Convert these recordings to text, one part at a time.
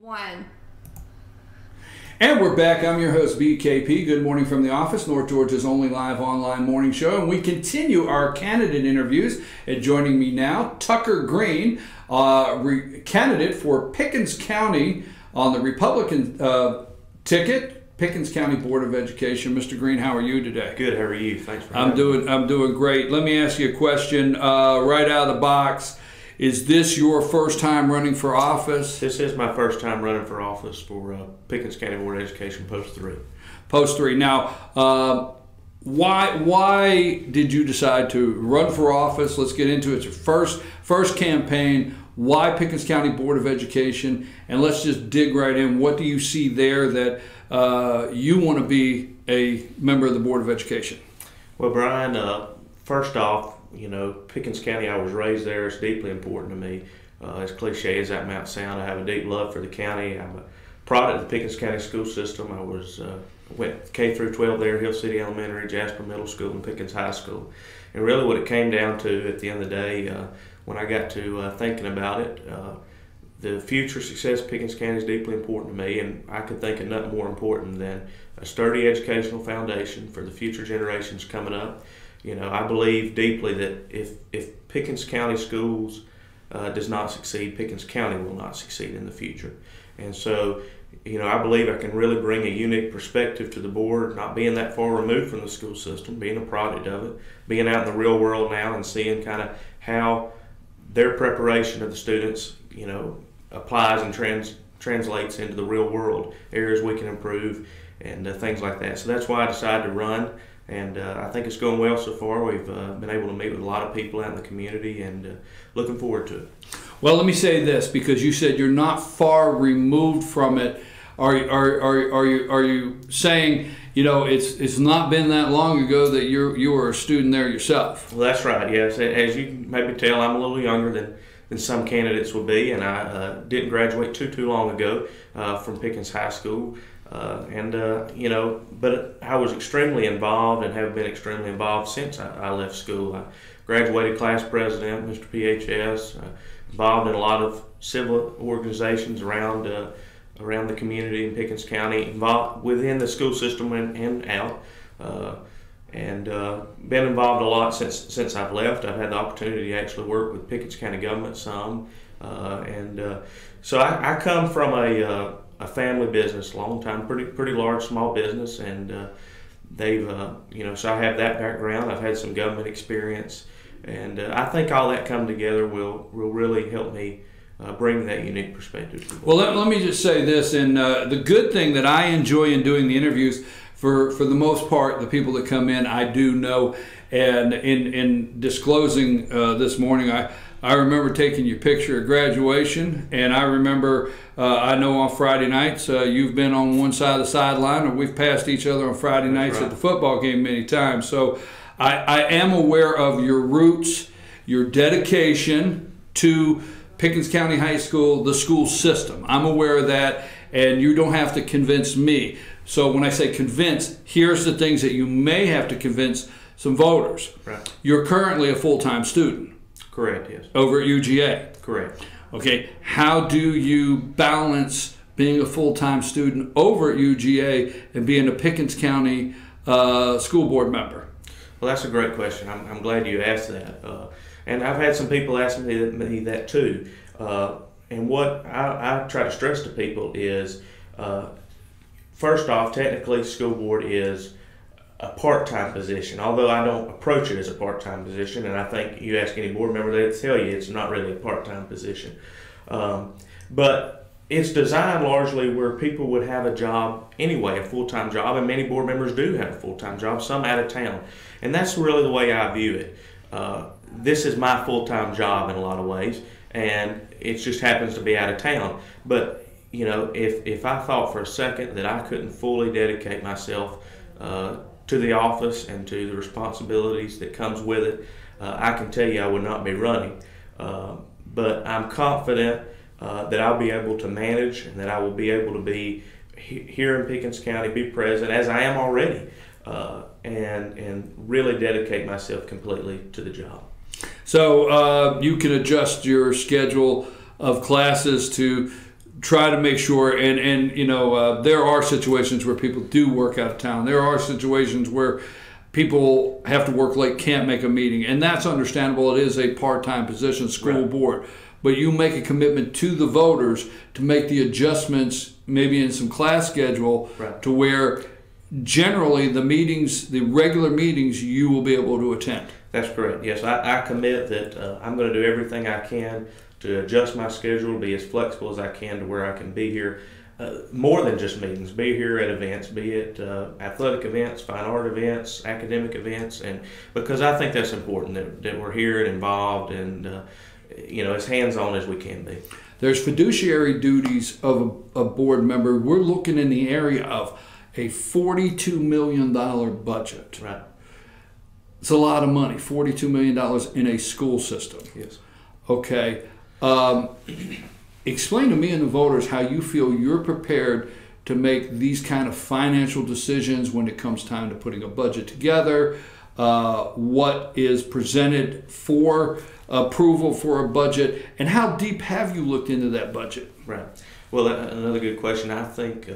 One. And we're back. I'm your host, BKP. Good morning from the office, North Georgia's only live online morning show. And we continue our candidate interviews. And joining me now, Tucker Green, candidate for Pickens County on the Republican ticket, Pickens County Board of Education. Mr. Green, how are you today? Good. How are you? Thanks for having me. I'm doing great. Let me ask you a question right out of the box. Is this your first time running for office? This is my first time running for office for Pickens County Board of Education Post 3. Post 3. Now, why did you decide to run for office? Let's get into it. It's your first campaign. Why Pickens County Board of Education? And let's just dig right in. What do you see there that you want to be a member of the Board of Education? Well, Brian, first off, you know, Pickens County, I was raised there. It's deeply important to me. As cliche as that might sound, I have a deep love for the county. I'm a product of the Pickens County School system. I went K through 12 there, Hill City Elementary, Jasper Middle School, and Pickens High School. And really what it came down to at the end of the day, when I got to thinking about it, the future success of Pickens County is deeply important to me, and I could think of nothing more important than a sturdy educational foundation for the future generations coming up. You know, I believe deeply that if Pickens County Schools does not succeed, Pickens County will not succeed in the future. And so, you know, I believe I can really bring a unique perspective to the board, not being that far removed from the school system, being a product of it, being out in the real world now and seeing kind of how their preparation of the students, you know, applies and translates into the real world, areas we can improve and things like that. So that's why I decided to run. And I think it's going well so far. We've been able to meet with a lot of people out in the community and looking forward to it. Well, let me say this, because you said you're not far removed from it. Are you saying, you know, it's not been that long ago that you were a student there yourself? Well, that's right, yes. As you can maybe tell, I'm a little younger than some candidates would be, and I didn't graduate too long ago from Pickens High School. You know, but I was extremely involved and have been extremely involved since I left school. I graduated class president, Mr. PHS, involved in a lot of civil organizations around the community in Pickens County, involved within the school system and out, been involved a lot since I've left. I've had the opportunity to actually work with Pickens County government some, so I come from a family business, long time, pretty large small business, and they've you know, so I have that background. I've had some government experience, and I think all that come together will really help me bring that unique perspective. Well, let me just say this, and the good thing that I enjoy in doing the interviews, for the most part, the people that come in, I do know, and in disclosing this morning, I remember taking your picture at graduation, and I remember, I know on Friday nights, you've been on one side of the sideline, or we've passed each other on Friday nights at the football game many times. So I am aware of your roots, your dedication to Pickens County High School, the school system. I'm aware of that, and you don't have to convince me. So when I say convince, here's the things that you may have to convince some voters. Right. You're currently a full-time student. Correct, yes. Over at UGA. Correct. Okay, how do you balance being a full-time student over at UGA and being a Pickens County school board member? Well, that's a great question. I'm glad you asked that. And I've had some people ask me that too. And what I try to stress to people is, first off, technically school board is a part-time position, although I don't approach it as a part-time position, and I think you ask any board member, they'll tell you it's not really a part-time position. But it's designed largely where people would have a job anyway, a full-time job, and many board members do have a full-time job, some out of town. And that's really the way I view it. This is my full-time job in a lot of ways, and it just happens to be out of town. But, you know, if I thought for a second that I couldn't fully dedicate myself to the office and to the responsibilities that comes with it, I can tell you I would not be running. But I'm confident that I'll be able to manage and that I will be able to be here in Pickens County, be present as I am already, and really dedicate myself completely to the job. So you can adjust your schedule of classes to try to make sure, and you know, there are situations where people do work out of town. There are situations where people have to work late, can't make a meeting, and that's understandable. It is a part-time position, school board. But you make a commitment to the voters to make the adjustments, maybe in some class schedule, to where generally the meetings, the regular meetings, you will be able to attend. That's correct. Yes, I commit that I'm going to do everything I can to adjust my schedule, be as flexible as I can to where I can be here. More than just meetings, be here at events, be it athletic events, fine art events, academic events, and because I think that's important that we're here and involved and you know, as hands-on as we can be. There's fiduciary duties of a board member. We're looking in the area of a $42 million budget. Right. It's a lot of money, $42 million in a school system. Yes. Okay. Explain to me and the voters how you feel you're prepared to make these kind of financial decisions when it comes time to putting a budget together, what is presented for approval for a budget, and how deep have you looked into that budget? Right. Well, another good question. I think,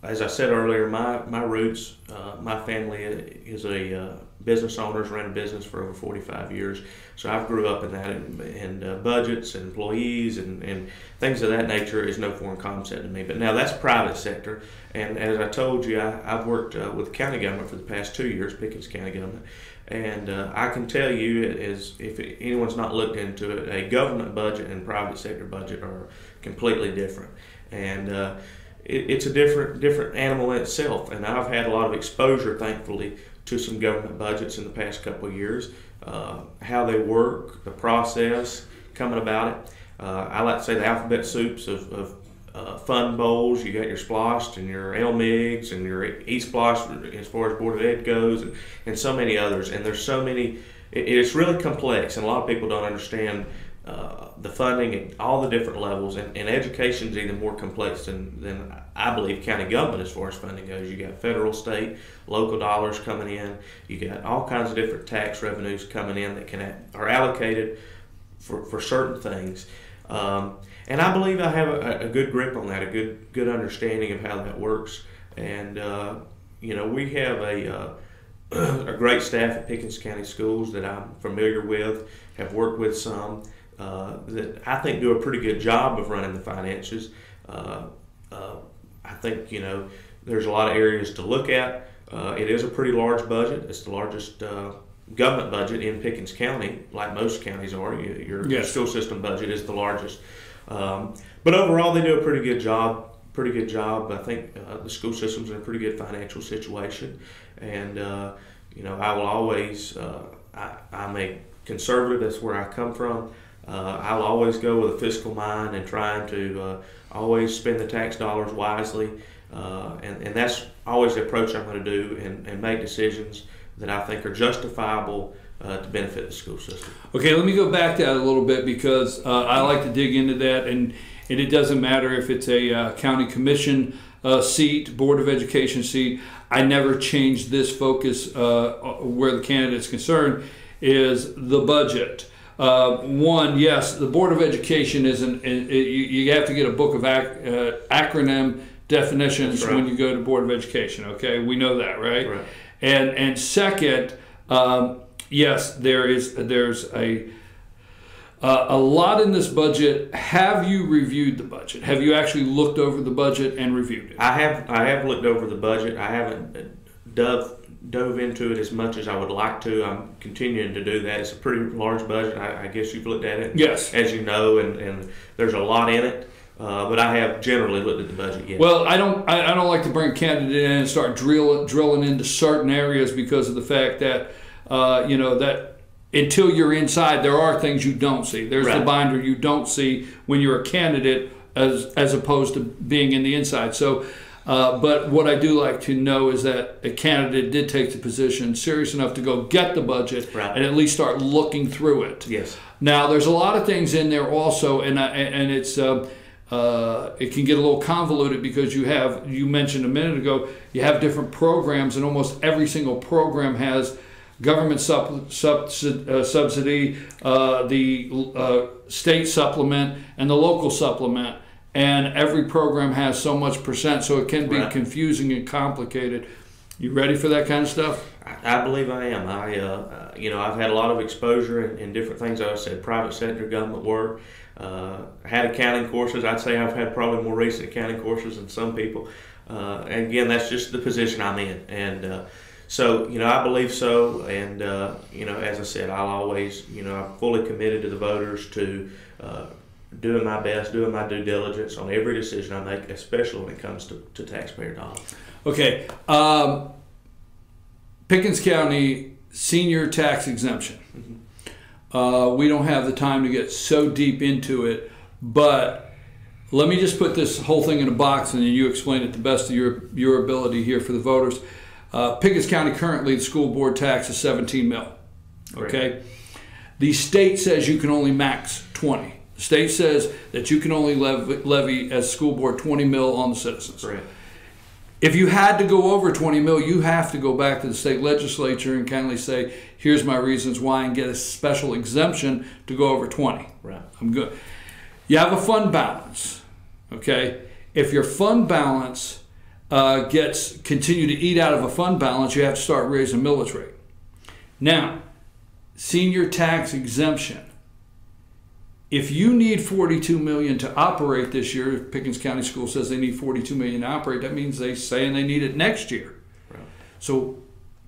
as I said earlier, my roots, my family is a business owners, ran a business for over 45 years. So I've grew up in that, and budgets and employees and things of that nature is no foreign concept to me. But now that's private sector, and as I told you, I've worked with county government for the past 2 years, Pickens County government, and I can tell you, if anyone's not looked into it, a government budget and private sector budget are completely different, and it's a different animal in itself. And I've had a lot of exposure, thankfully, to some government budgets in the past couple of years, how they work, the process, coming about it. I like to say the alphabet soups of fund bowls. You got your SPLOST and your LMIGs and your eSPLOST as far as Board of Ed goes, and so many others. And there's so many, it's really complex, and a lot of people don't understand the funding at all the different levels, and education is even more complex than I believe county government as far as funding goes. You got federal, state, local dollars coming in. You got all kinds of different tax revenues coming in that are allocated for certain things. And I believe I have a good grip on that, a good understanding of how that works. And you know, we have a great staff at Pickens County Schools that I'm familiar with, have worked with some, that I think do a pretty good job of running the finances. I think, you know, there's a lot of areas to look at. It is a pretty large budget. It's the largest government budget in Pickens County, like most counties are. Your school system budget is the largest. But overall, they do a pretty good job. I think the school system's in a pretty good financial situation. And, you know, I will always, I'm a conservative. That's where I come from. I'll always go with a fiscal mind and trying to always spend the tax dollars wisely. And that's always the approach I'm going to do, and make decisions that I think are justifiable to benefit the school system. Okay, let me go back to that a little bit, because I like to dig into that, and it doesn't matter if it's a county commission seat, Board of Education seat. I never change this focus where the candidate's concerned is the budget. One, yes, the Board of Education isn't, you have to get a book of acronym definitions when you go to Board of Education, okay? We know that, right? Right. And second, yes, there's a lot in this budget. Have you reviewed the budget? Have you actually looked over the budget and reviewed it? I have looked over the budget. I haven't dove into it as much as I would like to. I'm continuing to do that. It's a pretty large budget. I guess you've looked at it. Yes. As you know, and there's a lot in it. But I have generally looked at the budget, yes. Well, I don't like to bring a candidate in and start drilling into certain areas, because of the fact that you know, that until you're inside, there are things you don't see. There's the binder you don't see when you're a candidate, as opposed to being in the inside. So, but what I do like to know is that a candidate did take the position serious enough to go get the budget and at least start looking through it. Yes. Now, there's a lot of things in there also, and it's. It can get a little convoluted, because you mentioned a minute ago, you have different programs, and almost every single program has government subsidy, the state supplement, and the local supplement. and every program has so much percent, so it can be Right. confusing and complicated. You ready for that kind of stuff? I believe I am. I've had a lot of exposure in different things. I said private sector, government work. Had accounting courses. I'd say I've had probably more recent accounting courses than some people. And again, that's just the position I'm in. And so, I believe so. And, as I said, I'll always, I'm fully committed to the voters to doing my best, doing my due diligence on every decision I make, especially when it comes to taxpayer dollars. Okay. Pickens County senior tax exemption. We don't have the time to get so deep into it, but let me just put this whole thing in a box and then you explain it the best of your ability here for the voters. Pickens County currently, the school board tax is 17 mil. Okay. Right. The state says you can only max 20. The state says that you can only levy as school board 20 mil on the citizens. Right. If you had to go over 20 mil, you have to go back to the state legislature and kindly say, here's my reasons why, and get a special exemption to go over 20. Right. I'm good. You have a fund balance, okay? If your fund balance continue to eat out of a fund balance, you have to start raising millage rate. Now, senior tax exemption. If you need $42 million to operate this year, if Pickens County School says they need $42 million to operate, that means they're saying they need it next year. Right. So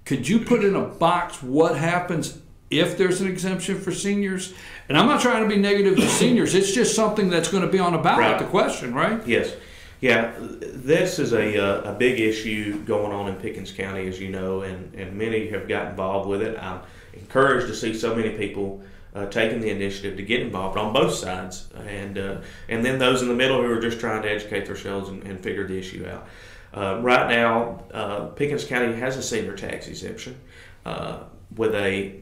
could you put in a box what happens if there's an exemption for seniors? And I'm not trying to be negative to seniors. It's just something that's going to be on a ballot, Right. the question, right? Yes. Yeah, this is a big issue going on in Pickens County, as you know, and many have got involved with it. I'm encouraged to see so many people taking the initiative to get involved on both sides, and then those in the middle who are just trying to educate themselves and figure the issue out. Right now, Pickens County has a senior tax exemption with a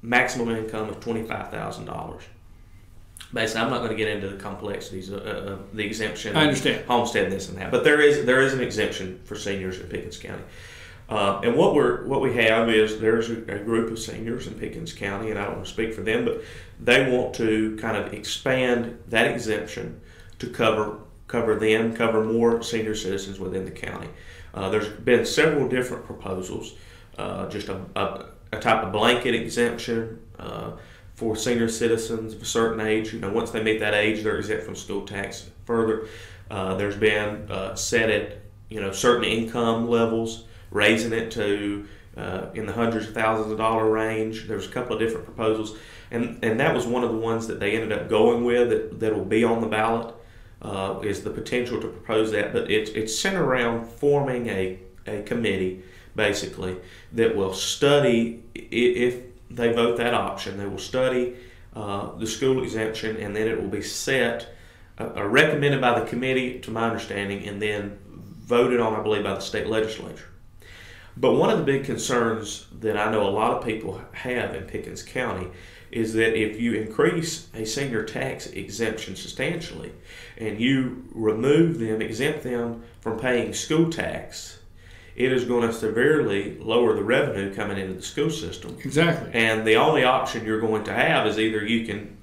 maximum income of $25,000. Basically, I'm not going to get into the complexities of the exemption. I understand. Homestead, this and that, but there is an exemption for seniors in Pickens County. And what we have is there's a group of seniors in Pickens County, and I don't want to speak for them, but they want to kind of expand that exemption to cover more senior citizens within the county. There's been several different proposals, just a type of blanket exemption for senior citizens of a certain age. Once they meet that age, they're exempt from school tax. Further, there's been set at certain income levels, raising it to in the hundreds of thousands of dollar range. There's a couple of different proposals, and that was one of the ones that they ended up going with that will be on the ballot, is the potential to propose that. But it's centered around forming a committee, basically, that will study, if they vote that option, they will study the school exemption, and then it will be set, recommended by the committee, to my understanding, and then voted on, I believe, by the state legislature. But one of the big concerns that I know a lot of people have in Pickens County is that if you increase a senior tax exemption substantially and you exempt them from paying school tax, it is going to severely lower the revenue coming into the school system. Exactly. And the only option you're going to have is either you can,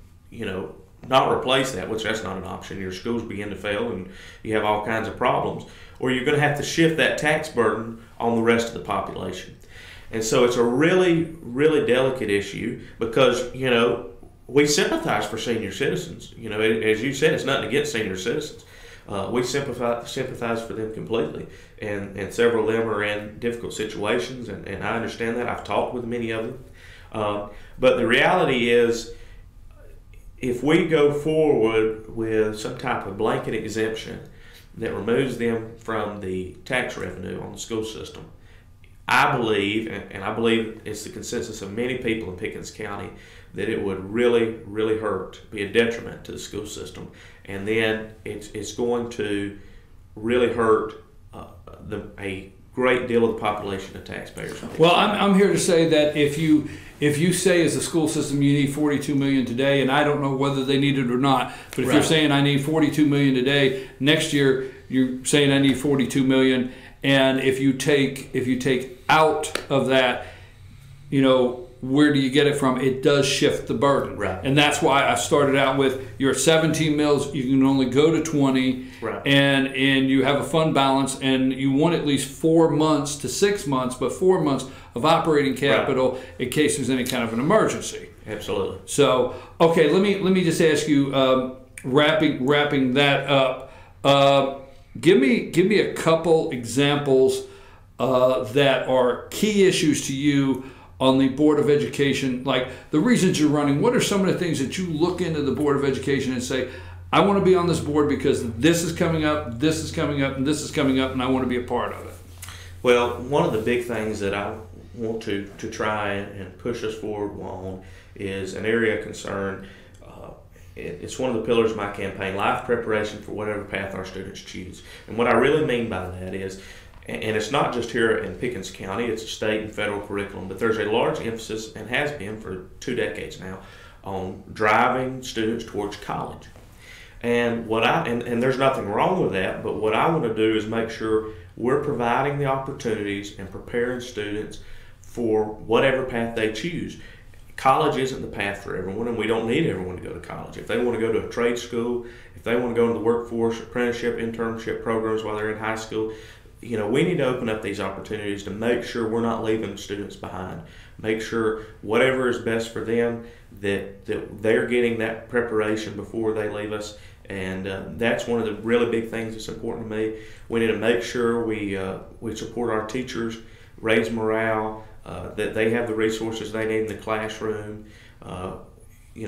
not replace that, which that's not an option. Your schools begin to fail and you have all kinds of problems. Or you're going to have to shift that tax burden on the rest of the population. And so it's a really, really delicate issue because, we sympathize for senior citizens. As you said, it's nothing against senior citizens. We sympathize for them completely. And several of them are in difficult situations, and I understand that. I've talked with many of them. But the reality is, if we go forward with some type of blanket exemption that removes them from the tax revenue on the school system, I believe, and I believe it's the consensus of many people in Pickens County, that it would really, really hurt, be a detriment to the school system. And then it's going to really hurt a great deal of the population of taxpayers. Well, I'm here to say that if you say as a school system you need $42 million today, and I don't know whether they need it or not, but if you're saying I need $42 million today, next year you're saying I need $42 million, and if you take out of that, where do you get it from? It does shift the burden. Right. And that's why I started out with your 17 mills, you can only go to 20, right. and you have a fund balance, and you want at least 4 months to 6 months, but 4 months of operating capital right. in case there's any kind of an emergency. Absolutely. So, okay, let me just ask you, wrapping that up, give me a couple examples that are key issues to you on the Board of Education, like the reasons you're running. What are some of the things that you look into the Board of Education and say, I want to be on this board because this is coming up, this is coming up, and this is coming up, and I want to be a part of it? Well, one of the big things that I want to try and push us forward on is an area of concern. It's one of the pillars of my campaign, life preparation for whatever path our students choose. And what I really mean by that is, and it's not just here in Pickens County, it's a state and federal curriculum, but there's a large emphasis, and has been for 2 decades now, on driving students towards college. And and there's nothing wrong with that, but what I want to do is make sure we're providing the opportunities and preparing students for whatever path they choose. College isn't the path for everyone, and we don't need everyone to go to college. If they want to go to a trade school, if they want to go into the workforce, apprenticeship, internship programs while they're in high school, we need to open up these opportunities to make sure we're not leaving students behind. Make sure whatever is best for them, that they're getting that preparation before they leave us. And that's one of the really big things that's important to me. We need to make sure we support our teachers, raise morale, that they have the resources they need in the classroom.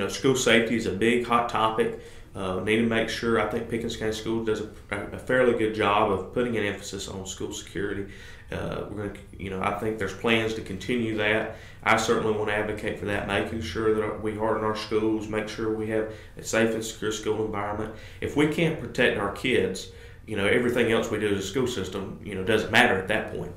School safety is a big hot topic. Need to make sure, I think Pickens County School does a fairly good job of putting an emphasis on school security. I think there's plans to continue that. I certainly want to advocate for that, making sure that we harden our schools, make sure we have a safe and secure school environment. If we can't protect our kids, everything else we do as a school system, doesn't matter at that point.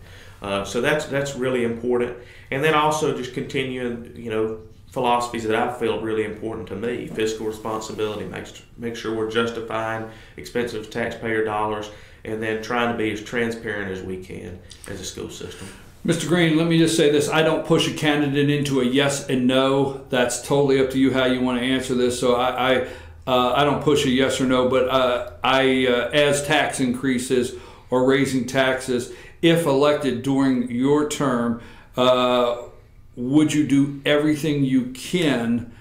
So that's really important. And then also just continuing, philosophies that I feel really important to me. Fiscal responsibility, make sure we're justifying expensive taxpayer dollars, and then trying to be as transparent as we can as a school system. Mr. Green, let me just say this. I don't push a candidate into a yes and no. That's totally up to you how you want to answer this. So I don't push a yes or no, but as tax increases or raising taxes, if elected during your term, would you do everything you can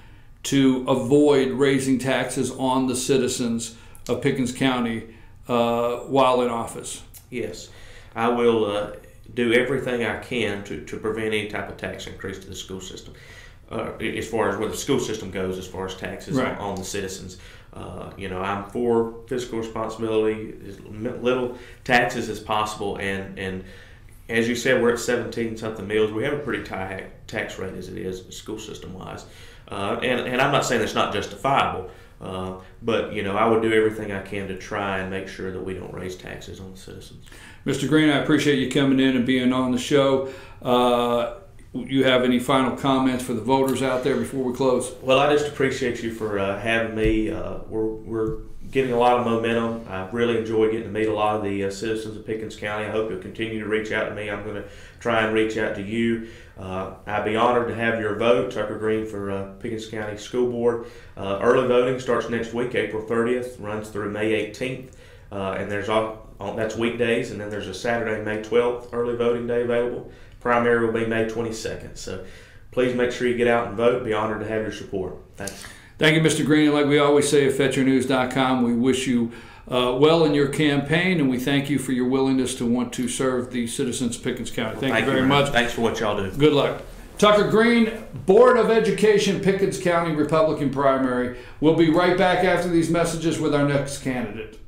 to avoid raising taxes on the citizens of Pickens County while in office? Yes, I will do everything I can to prevent any type of tax increase to the school system. As far as where the school system goes, as far as taxes right. on the citizens. I'm for fiscal responsibility, as little taxes as possible, and as you said, we're at 17-something mills. We have a pretty high tax rate as it is, school system-wise. And I'm not saying it's not justifiable, but I would do everything I can to try and make sure that we don't raise taxes on the citizens. Mr. Green, I appreciate you coming in and being on the show. You have any final comments for the voters out there before we close? Well, I just appreciate you for having me. We're getting a lot of momentum. I really enjoy getting to meet a lot of the citizens of Pickens County. I hope you'll continue to reach out to me. I'm going to try and reach out to you. I'd be honored to have your vote, Tucker Green for Pickens County School Board. Early voting starts next week, April 30th, runs through May 18th, and that's weekdays, and then there's a Saturday, May 12th early voting day available. Primary will be May 22nd. So please make sure you get out and vote. Be honored to have your support. Thanks. Thank you, Mr. Green. And like we always say at FetcherNews.com, we wish you well in your campaign, and we thank you for your willingness to want to serve the citizens of Pickens County. Thank you very much. Thanks for what y'all do. Good luck. Tucker Green, Board of Education, Pickens County Republican primary. We'll be right back after these messages with our next candidate.